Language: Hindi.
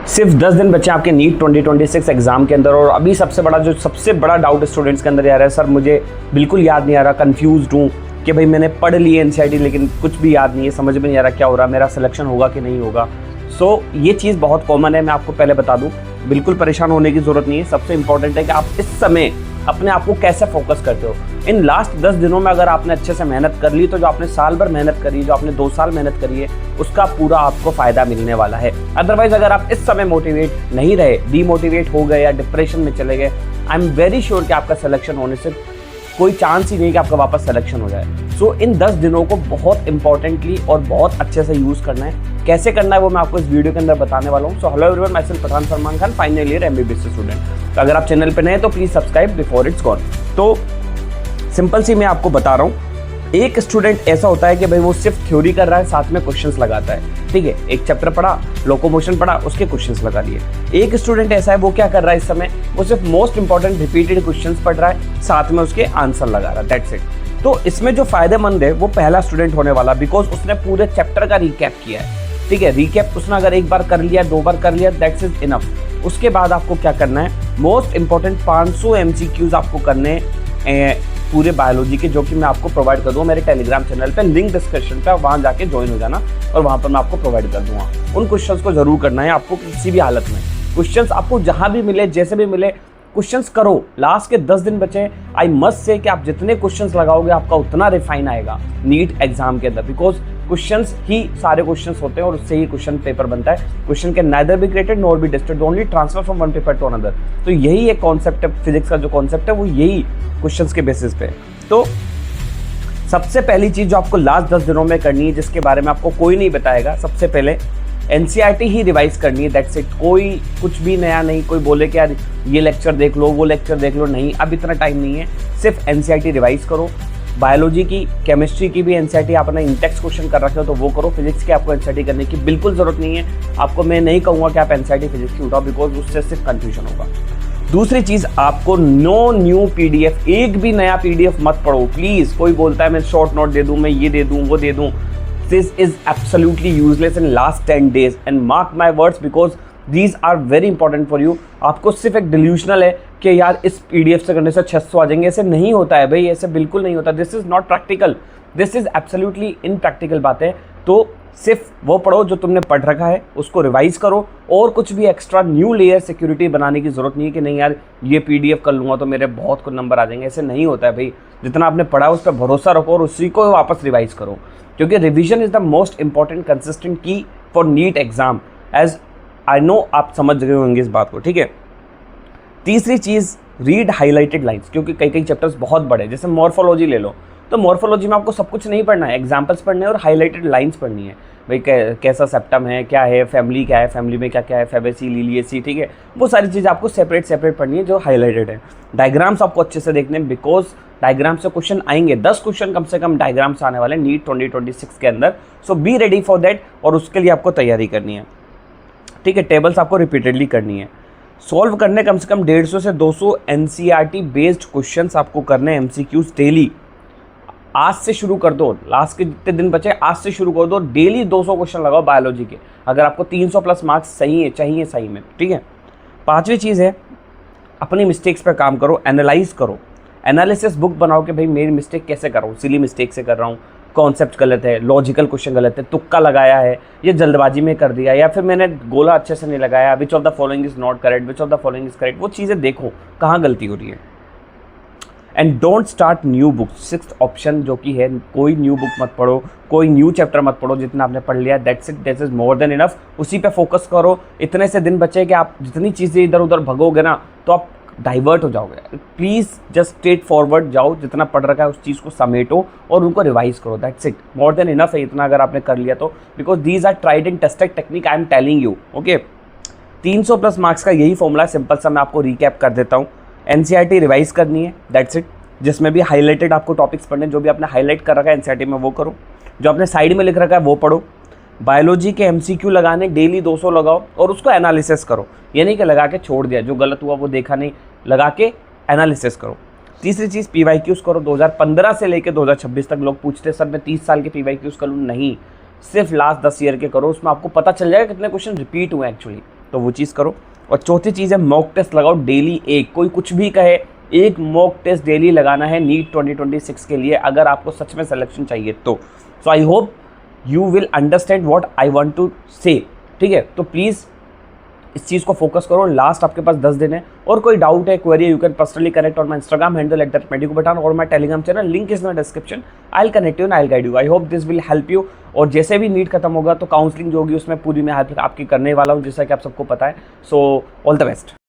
सिर्फ 10 दिन बचे आपके नीट 2026 एग्जाम के अंदर, और अभी सबसे बड़ा डाउट स्टूडेंट्स के अंदर ये आ रहा है, सर मुझे बिल्कुल याद नहीं आ रहा, कंफ्यूज्ड हूँ कि भाई मैंने पढ़ ली एनसीईआरटी लेकिन कुछ भी याद नहीं है, समझ में नहीं आ रहा क्या हो रहा, मेरा सिलेक्शन होगा कि नहीं होगा। सो ये चीज़ बहुत कॉमन है, मैं आपको पहले बता दूँ, बिल्कुल परेशान होने की ज़रूरत नहीं है। सबसे इंपॉर्टेंट है कि आप इस समय अपने आप को कैसे फोकस करते हो। इन लास्ट 10 दिनों में अगर आपने अच्छे से मेहनत कर ली तो जो आपने साल भर मेहनत करी, जो आपने 2 साल मेहनत करी है, उसका पूरा आपको फायदा मिलने वाला है। अदरवाइज अगर आप इस समय मोटिवेट नहीं रहे, डीमोटिवेट हो गए या डिप्रेशन में चले गए, आई एम वेरी श्योर कि आपका सिलेक्शन होने से कोई चांस ही नहीं कि आपका वापस सिलेक्शन हो जाए। सो इन 10 दिनों को बहुत इंपॉर्टेंटली और बहुत अच्छे से यूज़ करना है। कैसे करना है वो मैं आपको इस वीडियो के अंदर बताने वाला हूँ। So hello everyone, myself Pathan Salman Khan, final year MBBS student. तो अगर आप चैनल पे नए हैं तो please subscribe before it's gone. तो सिंपल सी मैं आपको बता रहा हूँ, एक स्टूडेंट ऐसा होता है कि भाई वो सिर्फ थ्योरी कर रहा है, साथ में क्वेश्चंस लगाता है, ठीक है। एक चैप्टर पढ़ा, लोकोमोशन पढ़ा, उसके क्वेश्चंस लगा लिए। एक स्टूडेंट ऐसा है, वो क्या कर रहा है इस समय, वो सिर्फ मोस्ट इंपॉर्टेंट रिपीटेड क्वेश्चंस पढ़ रहा है, साथ में उसके आंसर लगा रहा है, दैट्स इट। तो इसमें जो फायदेमंद है वो पहला स्टूडेंट होने वाला, बिकॉज उसने पूरे चैप्टर का रिकैप किया है, ठीक है। रिकैप उसने अगर एक बार कर लिया, 2 बार कर लिया, दैट्स इज इनफ। उसके बाद आपको क्या करना है, मोस्ट इंपॉर्टेंट 500 MCQs आपको करने पूरे बायोलॉजी के, जो कि मैं आपको प्रोवाइड कर दूंगा मेरे टेलीग्राम चैनल पे, लिंक डिस्क्रिप्शन पे, वहां जाके ज्वाइन हो जाना और वहां पर मैं आपको प्रोवाइड कर दूंगा। उन क्वेश्चंस को जरूर करना है आपको, किसी भी हालत में। क्वेश्चंस आपको जहां भी मिले, जैसे भी मिले, क्वेश्चंस करो। लास्ट के 10 दिन बचे, आई मस्ट से कि आप जितने क्वेश्चंस लगाओगे आपका उतना रिफाइन आएगा नीट एग्जाम के अंदर, बिकॉज क्वेश्चंस ही सारे क्वेश्चंस होते हैं और उससे ही क्वेश्चन पेपर बनता है। Question can neither be created nor be destroyed, only transfer from one paper two another. तो यही एक कॉन्सेप्ट है, फिजिक्स का जो कॉन्सेप्ट है वो यही क्वेश्चंस के बेसिस पे। तो सबसे पहली चीज जो आपको लास्ट 10 दिनों में करनी है, जिसके बारे में आपको कोई नहीं बताएगा, सबसे पहले एनसीईआरटी ही रिवाइज करनी है, दैट्स इट। कोई कुछ भी नया नहीं, कोई बोले कि यार ये लेक्चर देख लो, वो लेक्चर देख लो, नहीं, अब इतना टाइम नहीं है। सिर्फ एनसीईआरटी रिवाइज करो। बायोलॉजी की, केमिस्ट्री की भी एनसीईआरटी आपने इंटेक्स क्वेश्चन कर रखे हो तो वो करो। फिजिक्स की आपको एनसीईआरटी करने की बिल्कुल जरूरत नहीं है। आपको मैं नहीं कहूँगा कि आप एनसीईआरटी फिजिक्स की उठाओ, बिकॉज उससे सिर्फ कंफ्यूजन होगा। दूसरी चीज, आपको नो न्यू पीडीएफ, एक भी नया पीडीएफ मत पढ़ो प्लीज। कोई बोलता है मैं शॉर्ट नोट दे दूं, मैं ये दे दूं, वो दे दूं, this is absolutely useless in last 10 days and mark my words, because these are very important for you. आपको सिर्फ एक डिल्यूशनल है कि यार इस पीडीएफ से करने से 600 आ जाएंगे, ऐसे नहीं होता है भाई, ऐसे बिल्कुल नहीं होता। This is not practical, this is absolutely impractical बात है। तो सिर्फ वो पढ़ो जो तुमने पढ़ रखा है, उसको रिवाइज करो, और कुछ भी एक्स्ट्रा न्यू लेयर सिक्योरिटी बनाने की जरूरत नहीं है कि नहीं यार ये पीडीएफ कर लूँगा तो मेरे बहुत कुछ नंबर आ जाएंगे, ऐसे नहीं होता है भाई। जितना आपने पढ़ा उस पर भरोसा रखो और उसी को वापस रिवाइज करो, क्योंकि revision is the most important consistent key for NEET exam, as I know आप समझ गए होंगे इस बात को, ठीक है। तीसरी चीज़, रीड हाईलाइटेड लाइन्स, क्योंकि कई कई चैप्टर्स बहुत बड़े, जैसे मॉर्फोलॉजी ले लो, तो मॉर्फोलॉजी में आपको सब कुछ नहीं पढ़ना है, एग्जाम्पल्स पढ़ने हैं और हाईलाइटेड लाइंस पढ़नी है। भाई कैसा सेप्टम है, क्या है, फैमिली क्या है, फैमिली में क्या क्या है, फेबेसी, लिलिएसी, ठीक है। वो सारी चीज़ें आपको सेपरेट पढ़नी है जो हाईलाइटेड है। डायग्राम्स आपको अच्छे से देखने हैं, बिकॉज डायग्राम से क्वेश्चन आएंगे, 10 क्वेश्चन कम से कम डायग्राम से आने वाले नीट 2026 के अंदर। सो बी रेडी फॉर दैट, और उसके लिए आपको तैयारी करनी है, ठीक है। टेबल्स आपको रिपीटेडली करनी है। सॉल्व करने कम से कम 150 से 200 एनसीईआरटी बेस्ड क्वेश्चंस आपको करने, एमसीक्यूज डेली। आज से शुरू कर दो, लास्ट के जितने दिन बचे आज से शुरू कर दो, डेली 200 क्वेश्चन लगाओ बायोलॉजी के, अगर आपको 300 प्लस मार्क्स चाहिए सही में, ठीक है। 5वीं चीज़ है, अपनी मिस्टेक्स पर काम करो, एनालाइज करो, एनालिसिस बुक बनाओ कि भाई मेरी मिस्टेक कैसे कर रहा हूँ, सिली मिस्टेक से कर रहा हूँ, कॉन्सेप्ट गलत है, लॉजिकल क्वेश्चन गलत है, तुक्का लगाया है, ये जल्दबाजी में कर दिया, या फिर मैंने गोला अच्छे से नहीं लगाया, which of the following is not correct, which of the following is correct. वो चीज़ें देखो कहाँ गलती हो रही है। And don't start new books, 6th option जो कि है, कोई न्यू बुक मत पढ़ो, कोई न्यू चैप्टर मत पढ़ो, जितना आपने पढ़ लिया that's it, that is more than enough. उसी पे फोकस करो। इतने से दिन बचे कि आप जितनी चीज़ें इधर उधर भगोगे ना तो आप डाइवर्ट हो जाओगे। प्लीज़ जस्ट स्ट्रेट फॉरवर्ड जाओ, जितना पढ़ रखा है उस चीज़ को समेटो और उनको रिवाइज करो, that's it, more than enough है इतना अगर आपने कर लिया तो, because these are tried and tested technique, I am telling you, okay. 300 plus marks का यही फॉर्मूला, सिंपल सा मैं आपको रिकैप कर देता हूँ। एनसीईआरटी रिवाइज करनी है, दैट्स इट, जिसमें भी हाईलाइटेड आपको टॉपिक्स पढ़ने, जो भी आपने हाईलाइट कर रखा है एनसीईआरटी में वो करो, जो आपने साइड में लिख रखा है वो पढ़ो। बायोलॉजी के एमसीक्यू लगाने डेली 200 लगाओ और उसको एनालिसिस करो, ये नहीं कि लगा के छोड़ दिया, जो गलत हुआ वो देखा नहीं, लगा के एनालिसिस करो। तीसरी चीज़, पीवाईक्यूज करो। 2015 से लेकर 2026 तक लोग पूछते सर मैं 30 साल के पीवाईक्यूज कर लूँ, नहीं, सिर्फ लास्ट 10 ईयर के करो, उसमें आपको पता चल जाएगा कितने क्वेश्चन रिपीट हुए एक्चुअली, तो वो चीज़ करो। और चौथी चीज़ है मॉक टेस्ट लगाओ डेली एक, कोई कुछ भी कहे, एक मॉक टेस्ट डेली लगाना है नीट 2026 के लिए, अगर आपको सच में सिलेक्शन चाहिए तो। So I hope you will understand what I want to say, ठीक है। तो प्लीज़ इस चीज़ को फोकस करो। लास्ट आपके पास 10 दिन है, और कोई डाउट है, query, you can personally connect on my Instagram handle @medico और my Telegram channel, link is in description. I will connect you and I will guide you. I hope this will help you. और जैसे भी नीट खत्म होगा तो काउंसलिंग जो होगी उसमें पूरी मैं हेल्प आपकी करने वाला हूँ, जैसा कि आप सबको पता है। So all the best.